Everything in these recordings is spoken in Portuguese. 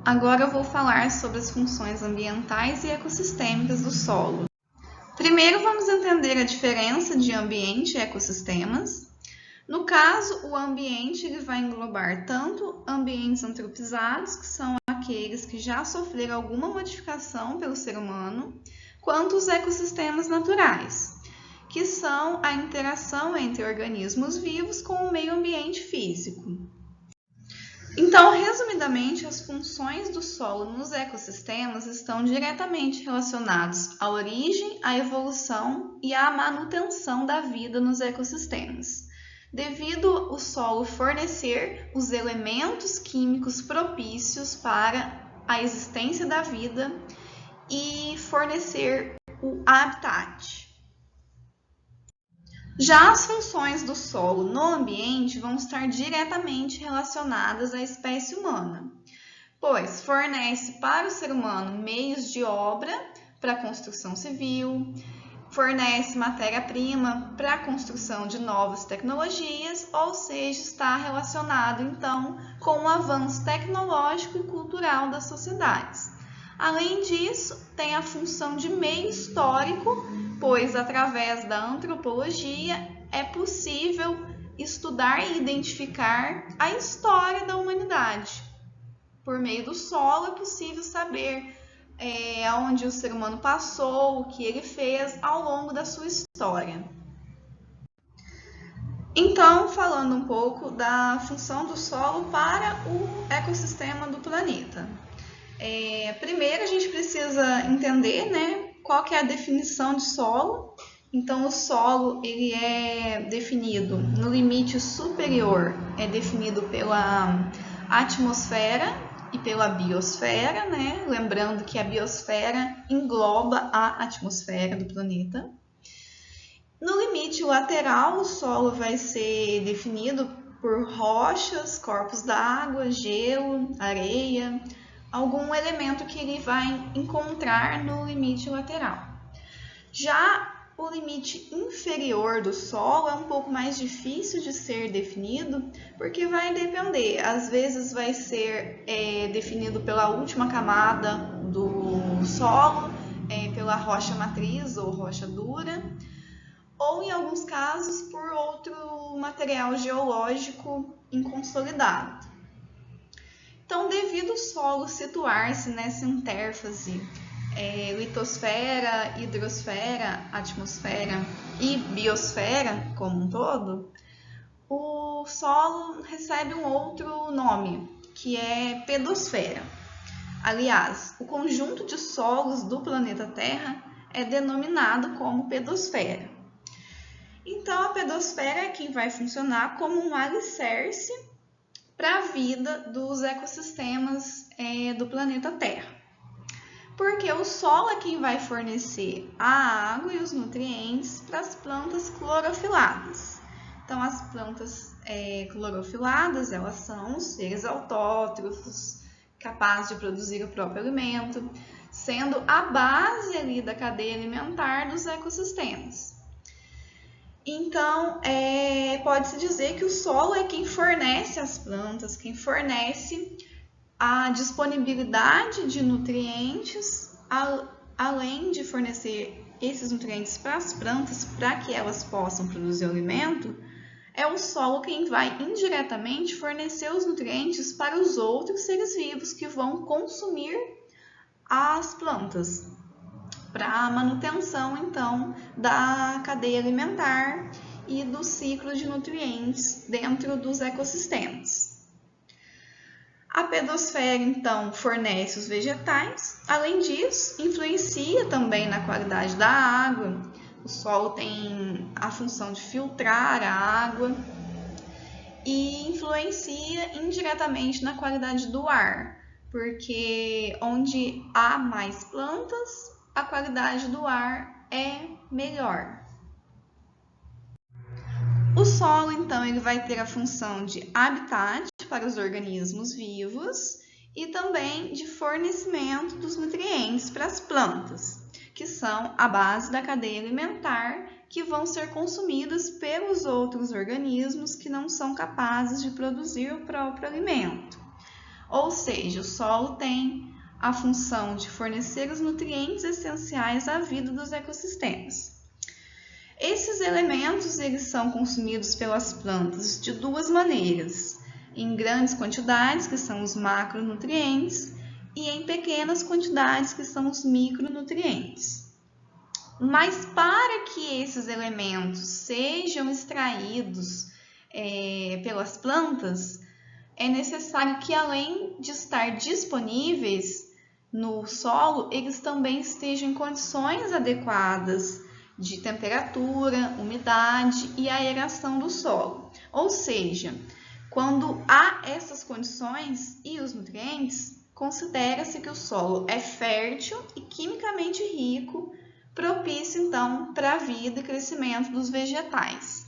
Agora eu vou falar sobre as funções ambientais e ecossistêmicas do solo. Primeiro, vamos entender a diferença de ambiente e ecossistemas. No caso, o ambiente ele vai englobar tanto ambientes antropizados, que são aqueles que já sofreram alguma modificação pelo ser humano, quanto os ecossistemas naturais, que são a interação entre organismos vivos com o meio ambiente físico. Então, resumidamente, as funções do solo nos ecossistemas estão diretamente relacionadas à origem, à evolução e à manutenção da vida nos ecossistemas, devido o solo fornecer os elementos químicos propícios para a existência da vida e fornecer o habitat. Já as funções do solo no ambiente vão estar diretamente relacionadas à espécie humana, pois fornece para o ser humano meios de obra para a construção civil, fornece matéria-prima para a construção de novas tecnologias, ou seja, está relacionado então com o avanço tecnológico e cultural das sociedades. Além disso, tem a função de meio histórico, pois através da antropologia é possível estudar e identificar a história da humanidade. Por meio do solo é possível saber onde o ser humano passou, o que ele fez ao longo da sua história. Então, falando um pouco da função do solo para o ecossistema do planeta. Primeiro, a gente precisa entender, qual que é a definição de solo. Então, o solo ele é definido no limite superior, é definido pela atmosfera e pela biosfera, Lembrando que a biosfera engloba a atmosfera do planeta. No limite lateral, o solo vai ser definido por rochas, corpos d'água, gelo, areia, algum elemento que ele vai encontrar no limite lateral. Já o limite inferior do solo é um pouco mais difícil de ser definido, porque vai depender. Às vezes vai ser definido pela última camada do solo, pela rocha matriz ou rocha dura, ou em alguns casos por outro material geológico inconsolidado. Então, devido ao solo situar-se nessa interface litosfera, hidrosfera, atmosfera e biosfera como um todo, o solo recebe um outro nome, que é pedosfera. Aliás, o conjunto de solos do planeta Terra é denominado como pedosfera. Então, a pedosfera é quem vai funcionar como um alicerce para a vida dos ecossistemas do planeta Terra. Porque o solo é quem vai fornecer a água e os nutrientes para as plantas clorofiladas. Então, as plantas clorofiladas, elas são os seres autótrofos, capazes de produzir o próprio alimento, sendo a base ali da cadeia alimentar dos ecossistemas. Então, pode-se dizer que o solo é quem fornece as plantas, quem fornece a disponibilidade de nutrientes, além de fornecer esses nutrientes para as plantas, para que elas possam produzir o alimento, é o solo quem vai indiretamente fornecer os nutrientes para os outros seres vivos que vão consumir as plantas, para a manutenção, então, da cadeia alimentar e do ciclo de nutrientes dentro dos ecossistemas. A pedosfera, então, fornece os vegetais. Além disso, influencia também na qualidade da água. O solo tem a função de filtrar a água e influencia indiretamente na qualidade do ar, porque onde há mais plantas, a qualidade do ar é melhor. O solo, então, ele vai ter a função de habitat para os organismos vivos e também de fornecimento dos nutrientes para as plantas, que são a base da cadeia alimentar, que vão ser consumidas pelos outros organismos que não são capazes de produzir o próprio alimento. Ou seja, o solo tem a função de fornecer os nutrientes essenciais à vida dos ecossistemas. Esses elementos eles são consumidos pelas plantas de duas maneiras, em grandes quantidades, que são os macronutrientes, e em pequenas quantidades, que são os micronutrientes. Mas para que esses elementos sejam extraídos pelas plantas, é necessário que, além de estar disponíveis no solo, eles também estejam em condições adequadas de temperatura, umidade e aeração do solo. Ou seja, quando há essas condições e os nutrientes, considera-se que o solo é fértil e quimicamente rico, propício então para a vida e crescimento dos vegetais.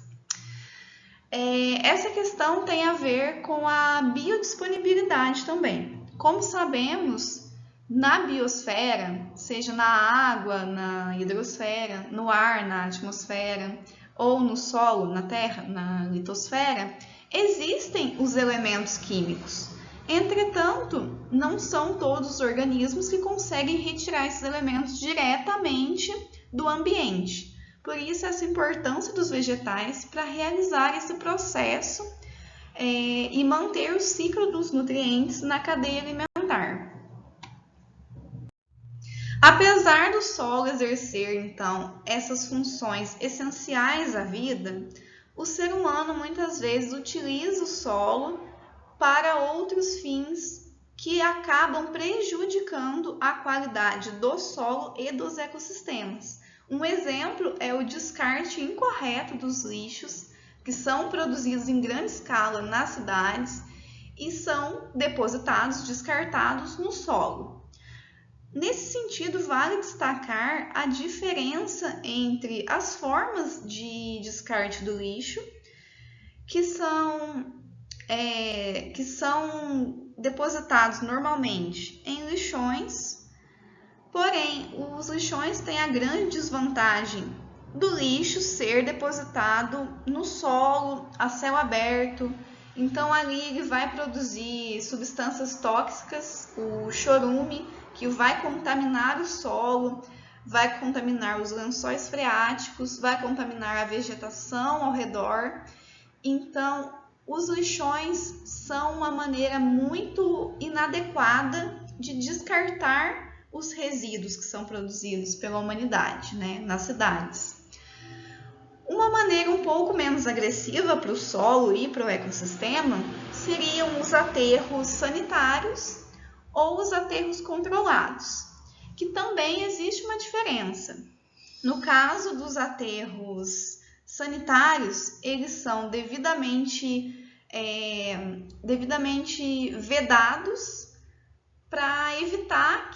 Essa questão tem a ver com a biodisponibilidade também. Como sabemos, na biosfera, seja na água, na hidrosfera, no ar, na atmosfera, ou no solo, na terra, na litosfera, existem os elementos químicos. Entretanto, não são todos os organismos que conseguem retirar esses elementos diretamente do ambiente. Por isso, essa importância dos vegetais para realizar esse processo e manter o ciclo dos nutrientes na cadeia alimentar. Apesar do solo exercer, então, essas funções essenciais à vida, o ser humano muitas vezes utiliza o solo para outros fins que acabam prejudicando a qualidade do solo e dos ecossistemas. Um exemplo é o descarte incorreto dos lixos, que são produzidos em grande escala nas cidades e são depositados, descartados no solo. Nesse sentido, vale destacar a diferença entre as formas de descarte do lixo, que são depositados normalmente em lixões, porém, os lixões têm a grande desvantagem do lixo ser depositado no solo, a céu aberto. Então, ali ele vai produzir substâncias tóxicas, o chorume, que vai contaminar o solo, vai contaminar os lençóis freáticos, vai contaminar a vegetação ao redor. Então, os lixões são uma maneira muito inadequada de descartar os resíduos que são produzidos pela humanidade, nas cidades. Uma maneira um pouco menos agressiva para o solo e para o ecossistema seriam os aterros sanitários ou os aterros controlados, que também existe uma diferença. No caso dos aterros sanitários, eles são devidamente vedados para evitar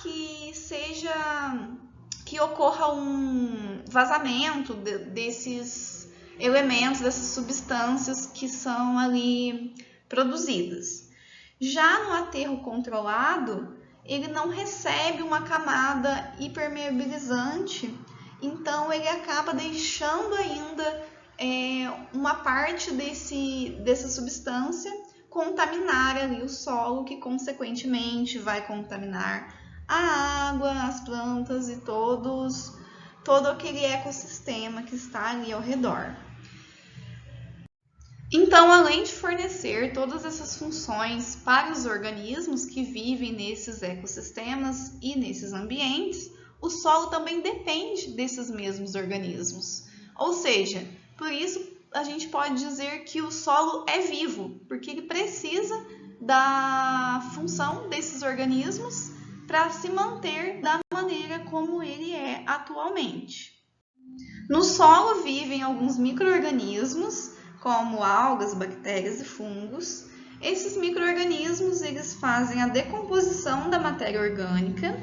que ocorra um vazamento desses elementos, dessas substâncias que são ali produzidas. Já no aterro controlado, ele não recebe uma camada hipermeabilizante, então ele acaba deixando ainda uma parte dessa substância contaminar ali o solo, que consequentemente vai contaminar a água, as plantas e todo aquele ecossistema que está ali ao redor. Então, além de fornecer todas essas funções para os organismos que vivem nesses ecossistemas e nesses ambientes, o solo também depende desses mesmos organismos. Ou seja, por isso a gente pode dizer que o solo é vivo, porque ele precisa da função desses organismos para se manter da maneira como ele é atualmente. No solo vivem alguns micro-organismos, como algas, bactérias e fungos. Esses micro-organismos eles fazem a decomposição da matéria orgânica.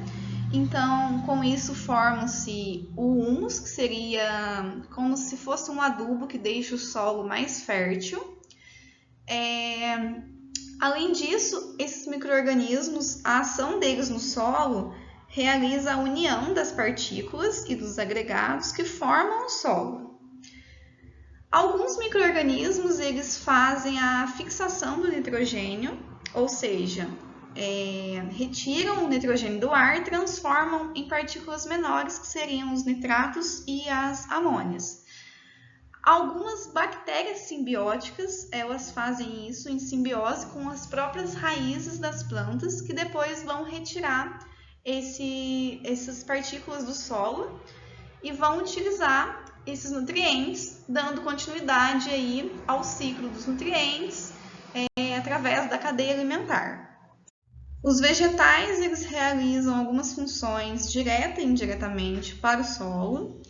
Então, com isso formam-se o humus, que seria como se fosse um adubo que deixa o solo mais fértil. Além disso, esses micro-organismos, a ação deles no solo realiza a união das partículas e dos agregados que formam o solo. Alguns micro-organismos eles fazem a fixação do nitrogênio, ou seja, retiram o nitrogênio do ar e transformam em partículas menores, que seriam os nitratos e as amônias. Algumas bactérias simbióticas, elas fazem isso em simbiose com as próprias raízes das plantas, que depois vão retirar essas partículas do solo e vão utilizar esses nutrientes, dando continuidade aí ao ciclo dos nutrientes através da cadeia alimentar. Os vegetais, eles realizam algumas funções direta e indiretamente para o solo.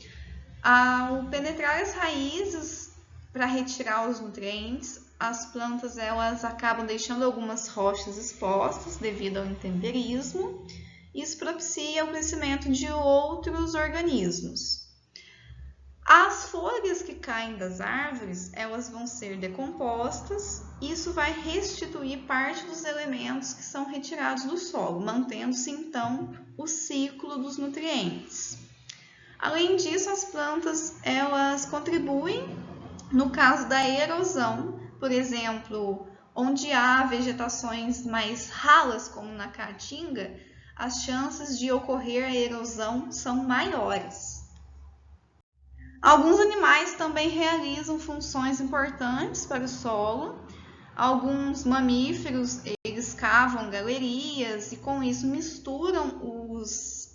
Ao penetrar as raízes para retirar os nutrientes, as plantas elas acabam deixando algumas rochas expostas devido ao intemperismo. Isso propicia o crescimento de outros organismos. As folhas que caem das árvores, elas vão ser decompostas. Isso vai restituir parte dos elementos que são retirados do solo, mantendo-se então o ciclo dos nutrientes. Além disso, as plantas elas contribuem no caso da erosão, por exemplo, onde há vegetações mais ralas, como na caatinga, as chances de ocorrer a erosão são maiores. Alguns animais também realizam funções importantes para o solo. Alguns mamíferos, eles cavam galerias e com isso misturam os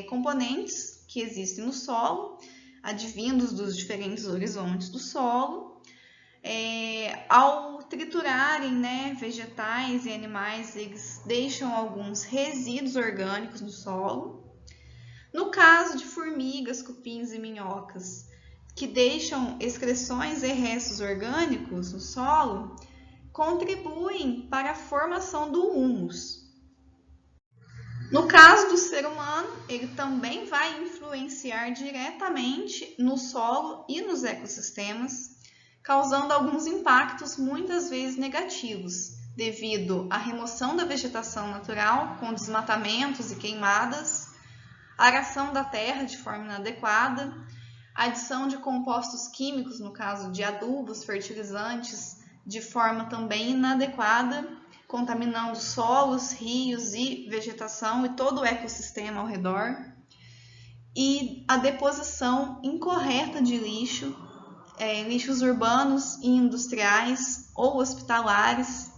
componentes que existem no solo, advindos dos diferentes horizontes do solo. Ao triturarem vegetais e animais, eles deixam alguns resíduos orgânicos no solo. No caso de formigas, cupins e minhocas, que deixam excreções e restos orgânicos no solo, contribuem para a formação do humus. No caso do ser humano, ele também vai influenciar diretamente no solo e nos ecossistemas, causando alguns impactos muitas vezes negativos, devido à remoção da vegetação natural com desmatamentos e queimadas, aração da terra de forma inadequada, adição de compostos químicos, no caso de adubos, fertilizantes, de forma também inadequada, contaminando solos, rios e vegetação e todo o ecossistema ao redor, e a deposição incorreta de lixos urbanos e industriais ou hospitalares,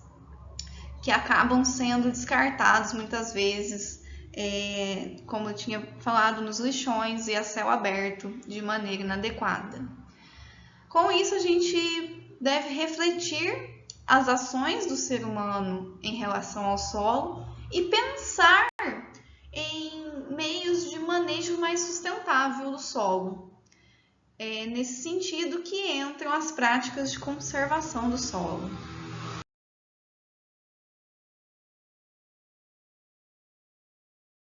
que acabam sendo descartados muitas vezes, como eu tinha falado, nos lixões e a céu aberto de maneira inadequada. Com isso, a gente deve refletir as ações do ser humano em relação ao solo e pensar em meios de manejo mais sustentável do solo. Nesse sentido que entram as práticas de conservação do solo.